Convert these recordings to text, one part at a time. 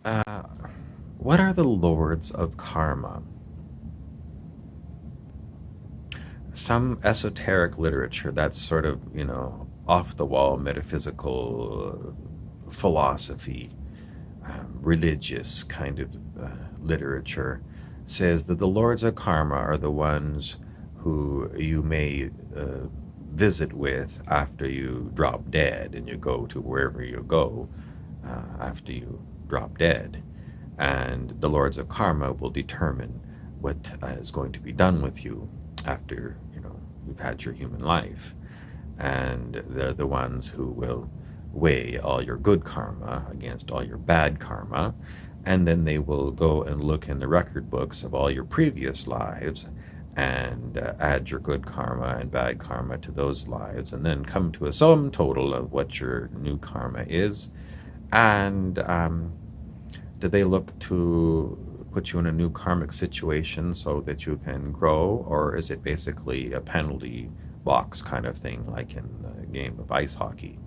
Uh, what are the lords of karma? Some esoteric literature that's sort of, off the wall metaphysical philosophy, religious kind of literature says that the lords of karma are the ones who you may visit with after you drop dead and you go to wherever you go after you drop dead. And the lords of karma will determine what is going to be done with you after you've had your human life. And they're the ones who will weigh all your good karma against all your bad karma, and then they will go and look in the record books of all your previous lives and add your good karma and bad karma to those lives, and then come to a sum total of what your new karma is. And do they look to put you in a new karmic situation so that you can grow, or is it basically a penalty box kind of thing, like in the game of ice hockey?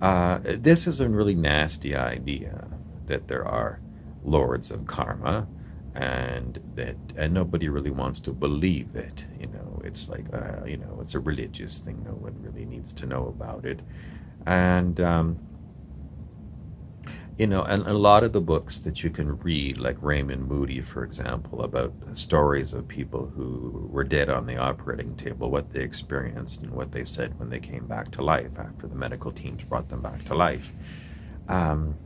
This is a really nasty idea that there are lords of karma, and nobody really wants to believe it. It's like it's a religious thing. No one really needs to know about it, and and a lot of the books that you can read, like Raymond Moody, for example, about stories of people who were dead on the operating table, what they experienced and what they said when they came back to life after the medical teams brought them back to life. Um,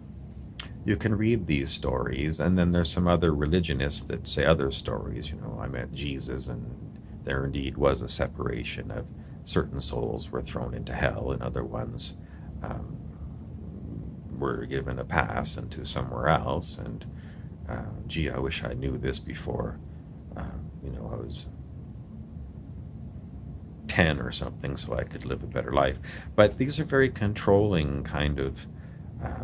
you can read these stories, and then there's some other religionists that say other stories. I met Jesus, and there indeed was a separation of certain souls were thrown into hell, and other ones um, were given a pass into somewhere else. And gee, I wish I knew this before. I was 10 or something, so I could live a better life. But these are very controlling kind of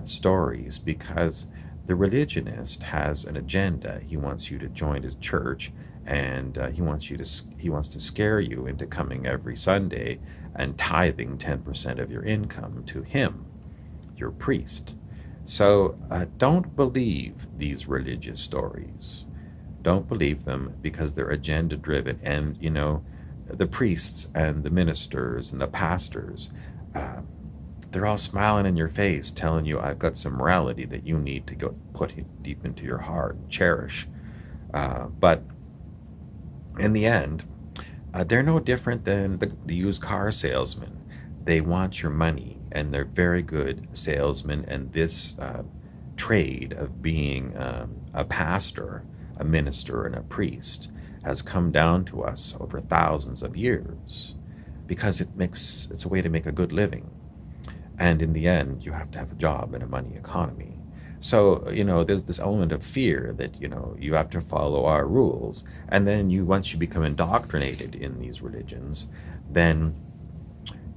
stories, because the religionist has an agenda. He wants you to join his church, and he wants to scare you into coming every Sunday and tithing 10% of your income to him, your priest. So don't believe these religious stories. Don't believe them, because they're agenda driven. And, the priests and the ministers and the pastors, uh, they're all smiling in your face, telling you, I've got some morality that you need to go put deep into your heart and cherish. But in the end, they're no different than the used car salesman. They want your money, and they're very good salesmen. And this trade of being a pastor, a minister, and a priest has come down to us over thousands of years, because it's a way to make a good living. And in the end, you have to have a job in a money economy. So, there's this element of fear that, you have to follow our rules. And then once you become indoctrinated in these religions, then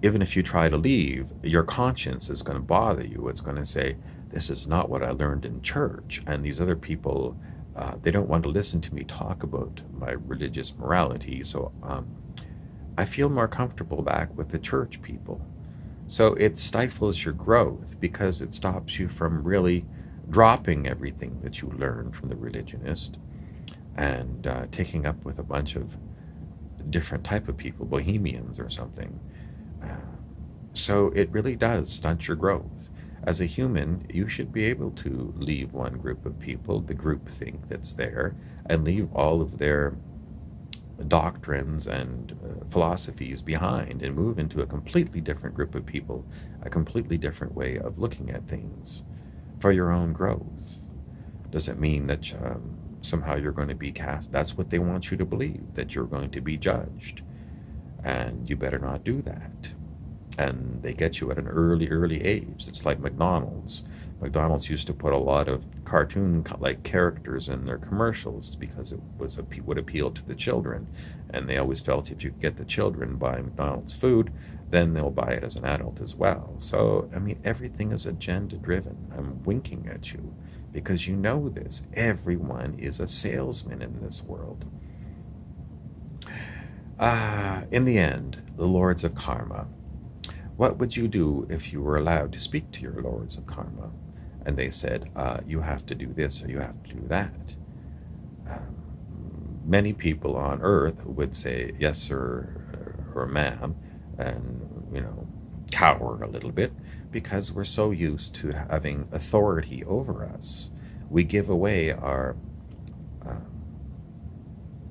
even if you try to leave, your conscience is going to bother you. It's going to say, this is not what I learned in church. And these other people, they don't want to listen to me talk about my religious morality. So I feel more comfortable back with the church people. So it stifles your growth, because it stops you from really dropping everything that you learn from the religionist, and taking up with a bunch of different type of people, bohemians or something. Uh, so it really does stunt your growth. As a human, you should be able to leave one group of people, the group think that's there, and leave all of their doctrines and philosophies behind, and move into a completely different group of people, a completely different way of looking at things for your own growth. Doesn't mean that somehow you're going to be cast. That's what they want you to believe, that you're going to be judged. And you better not do that. And they get you at an early age. It's like McDonald's. McDonald's used to put a lot of cartoon like characters in their commercials, because it would appeal to the children, and they always felt if you could get the children buying McDonald's food, then they'll buy it as an adult as well. So I mean, everything is agenda driven. I'm winking at you because you know this. Everyone is a salesman in this world. In the end, the lords of karma. What would you do if you were allowed to speak to your lords of karma? and they said, you have to do this or you have to do that. Many people on earth would say yes sir or ma'am, and cower a little bit because we're so used to having authority over us. We give away our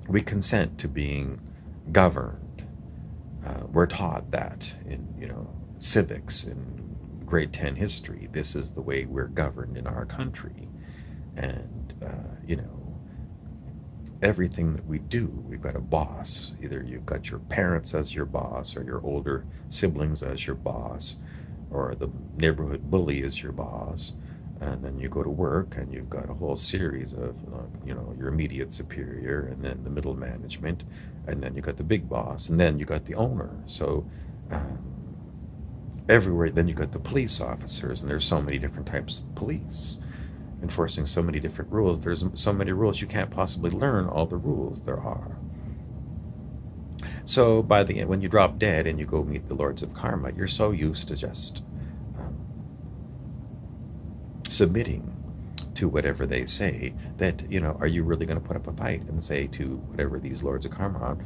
we consent to being governed. We're taught that in civics in grade 10 history. This is the way we're governed in our country. And everything that we do, we've got a boss. Either you've got your parents as your boss, or your older siblings as your boss, or the neighborhood bully is your boss. And then you go to work and you've got a whole series of your immediate superior, and then the middle management, and then you got the big boss, and then you got the owner. So everywhere, then you got the police officers, and there's so many different types of police enforcing so many different rules. There's so many rules you can't possibly learn all the rules there are. So by the end, when you drop dead and you go meet the lords of karma, you're so used to just submitting to whatever they say that are you really going to put up a fight and say to whatever these lords of karma are,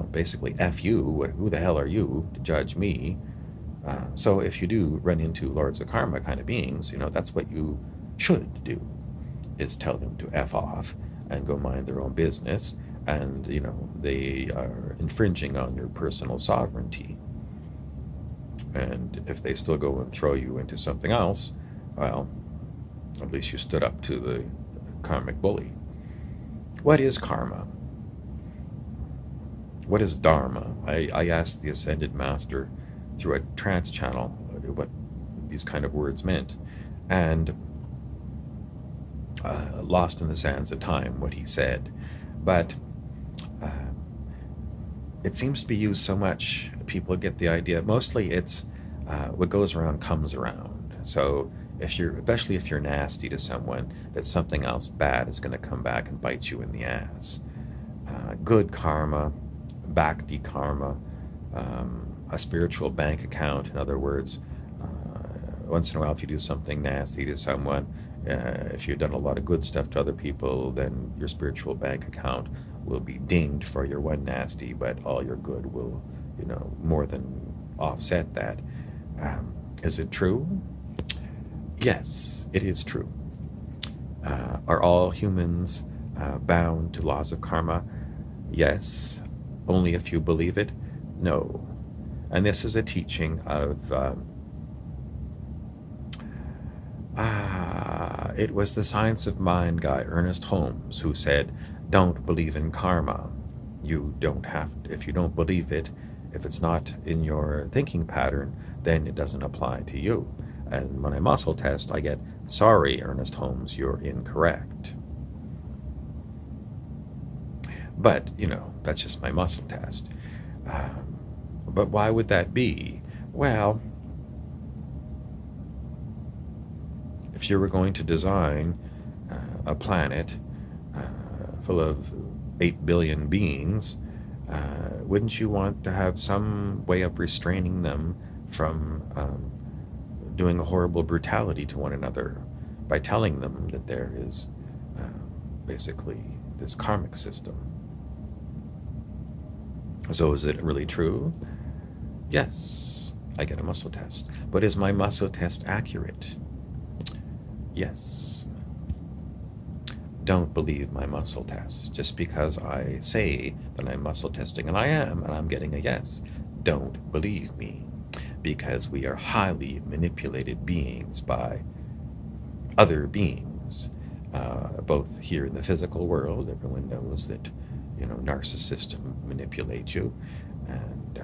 basically F you, who the hell are you to judge me? So if you do run into lords of karma kind of beings, that's what you should do, is tell them to F off and go mind their own business, and they are infringing on your personal sovereignty. And if they still go and throw you into something else, well, at least you stood up to the karmic bully. What is karma? What is dharma? I asked the Ascended Master through a trance channel what these kind of words meant, and lost in the sands of time what he said. But it seems to be used so much, people get the idea. Mostly it's what goes around comes around. So especially if you're nasty to someone, that something else bad is going to come back and bite you in the ass. Good karma, bhakti karma, a spiritual bank account. In other words, once in a while, if you do something nasty to someone, if you've done a lot of good stuff to other people, then your spiritual bank account will be dinged for your one nasty, but all your good will, more than offset that. Is it true? Yes, it is true. Are all humans bound to laws of karma? Yes. Only if you believe it? No. And this is a teaching of it was the Science of Mind guy, Ernest Holmes, who said, don't believe in karma. You don't have, if you don't believe it, if it's not in your thinking pattern, then it doesn't apply to you. And when I muscle test, I get, sorry, Ernest Holmes, you're incorrect. But, that's just my muscle test. But why would that be? Well, if you were going to design a planet full of 8 billion beings, wouldn't you want to have some way of restraining them from doing a horrible brutality to one another by telling them that there is basically this karmic system? So is it really true? Yes, I get a muscle test. But is my muscle test accurate? Yes. Don't believe my muscle test. Just because I say that I'm muscle testing, and I am, and I'm getting a yes, don't believe me. Because we are highly manipulated beings by other beings, both here in the physical world. Everyone knows that, narcissists manipulate you, and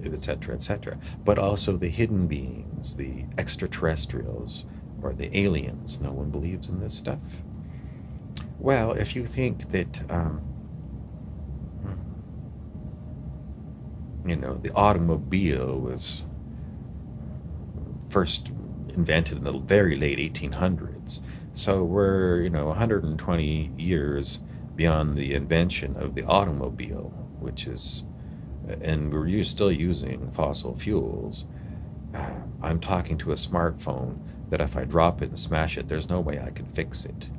etc., etc. But also the hidden beings, the extraterrestrials, or the aliens. No one believes in this stuff. Well, if you think that, the automobile was first invented in the very late 1800s, so we're, 120 years beyond the invention of the automobile, which is, and we're still using fossil fuels. I'm talking to a smartphone that if I drop it and smash it, there's no way I can fix it.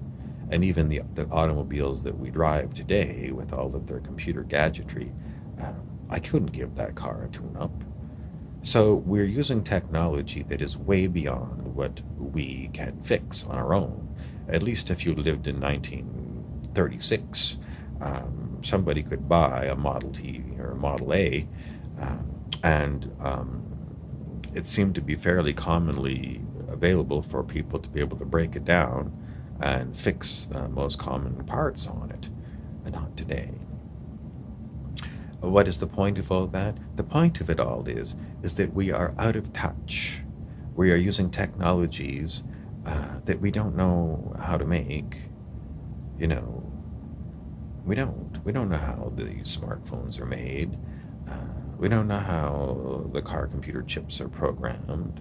And even the automobiles that we drive today, with all of their computer gadgetry, I couldn't give that car a tune-up. So we're using technology that is way beyond what we can fix on our own. At least if you lived in 1936, somebody could buy a Model T or a Model A, and it seemed to be fairly commonly available for people to be able to break it down and fix the most common parts on it, and not today. What is the point of all that? The point of it all is that we are out of touch. We are using technologies that we don't know how to make. You know, we don't. We don't know how the smartphones are made. We don't know how the car computer chips are programmed.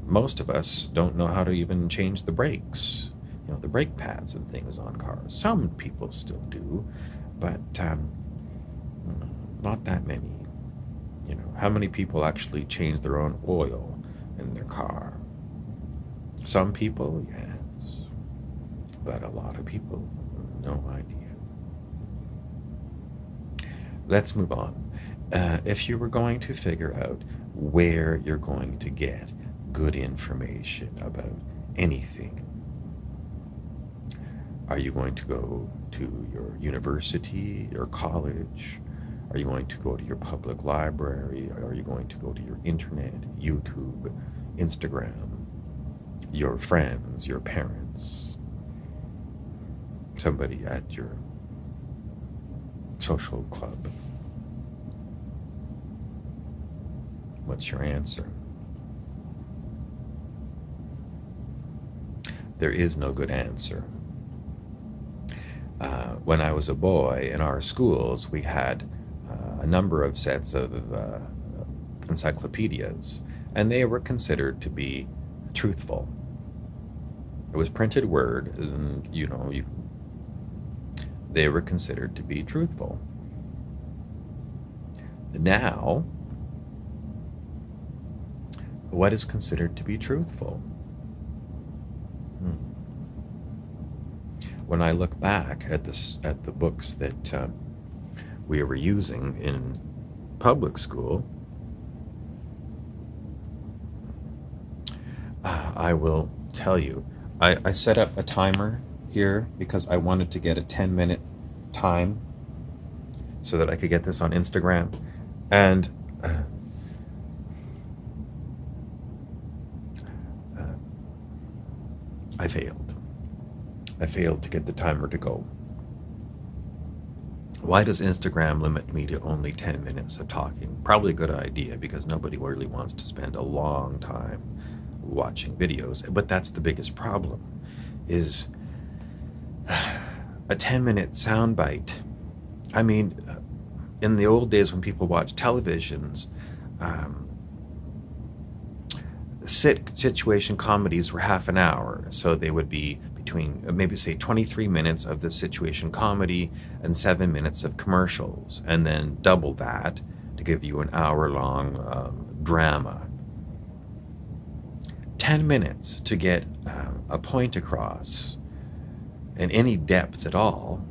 Most of us don't know how to even change the brakes, the brake pads and things on cars. Some people still do, but not that many. How many people actually change their own oil in their car? Some people, yes, but a lot of people, no idea. Let's move on. If you were going to figure out where you're going to get good information about anything, are you going to go to your university, your college? Are you going to go to your public library? Are you going to go to your internet, YouTube, Instagram, your friends, your parents, somebody at your social club? What's your answer? There is no good answer. When I was a boy, in our schools, we had a number of sets of encyclopedias, and they were considered to be truthful. It was printed word, and they were considered to be truthful. Now, what is considered to be truthful? When I look back at the books that we were using in public school, I will tell you, I set up a timer here because I wanted to get a 10-minute time so that I could get this on Instagram, and I failed. I failed to get the timer to go. Why does Instagram limit me to only 10 minutes of talking? Probably a good idea, because nobody really wants to spend a long time watching videos. But that's the biggest problem, is a 10-minute soundbite. I mean, in the old days when people watched televisions, situation comedies were half an hour, so they would be between maybe say 23 minutes of the situation comedy and 7 minutes of commercials, and then double that to give you an hour-long drama. 10 minutes to get a point across in any depth at all,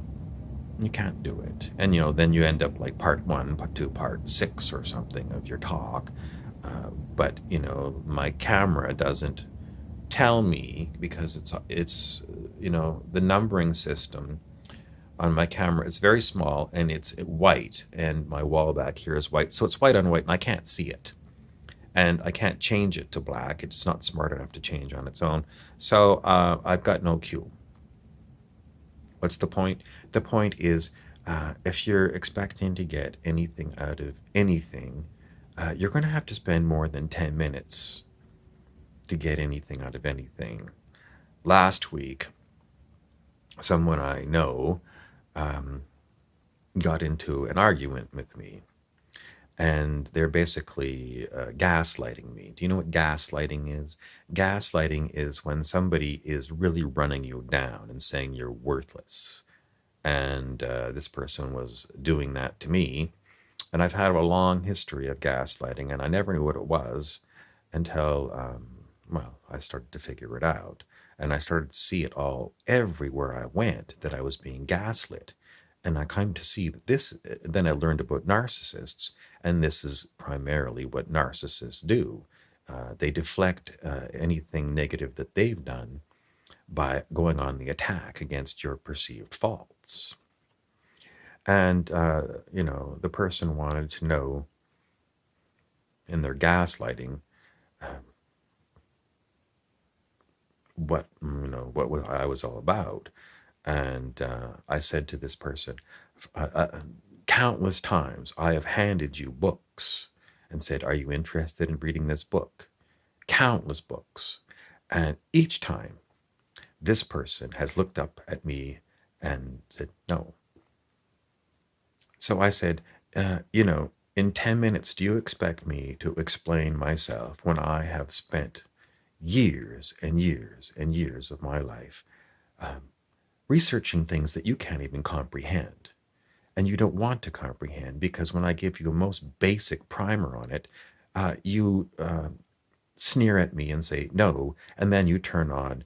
you can't do it. And then you end up like part 1, part 2, part 6 or something of your talk. But my camera doesn't tell me, because it's the numbering system on my camera is very small, and it's white, and my wall back here is white, so it's white on white, and I can't see it, and I can't change it to black. It's not smart enough to change on its own, so I've got no cue. What's the point? The point is, if you're expecting to get anything out of anything, you're going to have to spend more than 10 minutes to get anything out of anything. Last week, someone I know got into an argument with me, and they're basically gaslighting me. Do you know what gaslighting is? Gaslighting is when somebody is really running you down and saying you're worthless. And this person was doing that to me. And I've had a long history of gaslighting, and I never knew what it was until well, I started to figure it out. And I started to see it all everywhere I went that I was being gaslit. And I came to see that this, then I learned about narcissists, and this is primarily what narcissists do. They deflect anything negative that they've done by going on the attack against your perceived faults. And, the person wanted to know in their gaslighting what I was all about. And I said to this person, countless times I have handed you books and said, "Are you interested in reading this book?" Countless books. And each time this person has looked up at me and said, "No." So I said, in 10 minutes, do you expect me to explain myself when I have spent years and years and years of my life researching things that you can't even comprehend? And you don't want to comprehend because when I give you a most basic primer on it, you sneer at me and say no, and then you turn on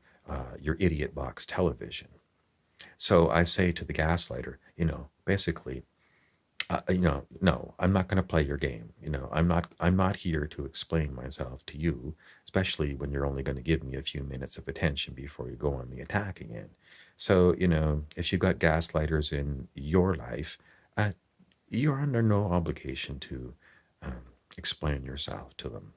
your idiot box television. So I say to the gaslighter, basically, no, I'm not going to play your game. I'm not here to explain myself to you, especially when you're only going to give me a few minutes of attention before you go on the attack again. So, if you've got gaslighters in your life, uh, you're under no obligation to explain yourself to them.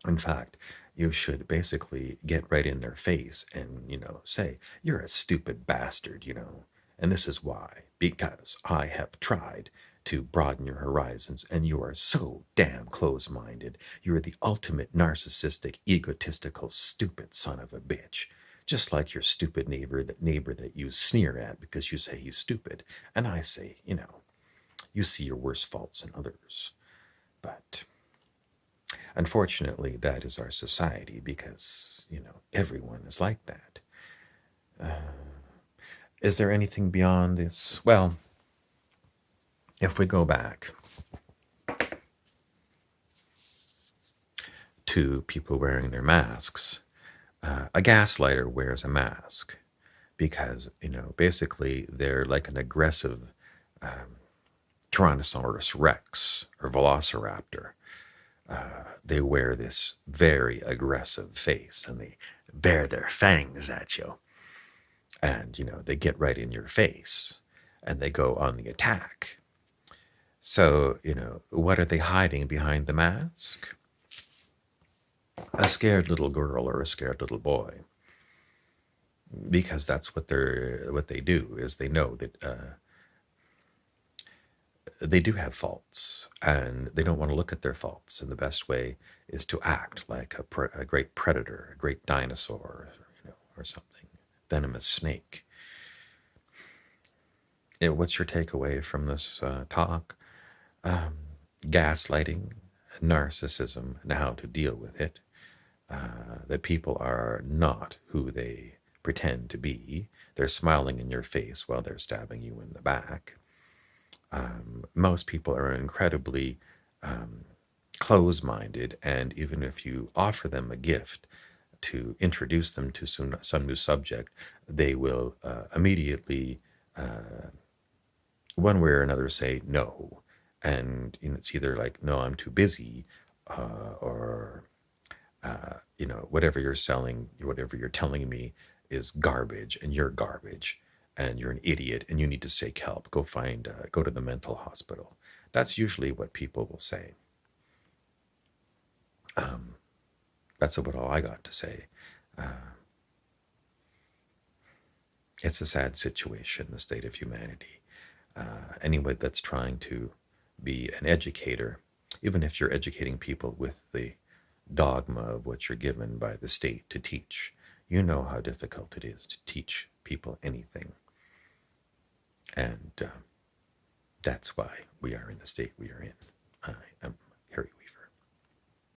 In fact, you should basically get right in their face and, say, "You're a stupid bastard, and this is why. Because I have tried to broaden your horizons and you are so damn close minded. You're the ultimate narcissistic, egotistical, stupid son of a bitch. Just like your stupid neighbor that you sneer at because you say he's stupid." And I say, you see your worst faults in others. But unfortunately, that is our society because, everyone is like that. Is there anything beyond this? Well, if we go back to people wearing their masks, a gaslighter wears a mask because, basically they're like an aggressive Tyrannosaurus Rex or Velociraptor. They wear this very aggressive face and they bare their fangs at you. And, they get right in your face and they go on the attack. So, what are they hiding behind the mask? A scared little girl or a scared little boy. Because that's what they do is they know that they do have faults and they don't want to look at their faults. And the best way is to act like a great predator, a great dinosaur, or something, venomous snake. What's your takeaway from this talk? Gaslighting, narcissism, and how to deal with it. That people are not who they pretend to be. They're smiling in your face while they're stabbing you in the back. Most people are incredibly close-minded, and even if you offer them a gift to introduce them to some new subject, they will immediately, one way or another, say no. And it's either like, "No, I'm too busy," or whatever you're selling, whatever you're telling me is garbage, and you're garbage, and you're an idiot, and you need to seek help. Go to the mental hospital. That's usually what people will say. That's about all I got to say. It's a sad situation, the state of humanity. Anyone that's trying to be an educator, even if you're educating people with the dogma of what you're given by the state to teach, you know how difficult it is to teach people anything. And that's why we are in the state we are in. I am Harry Weaver.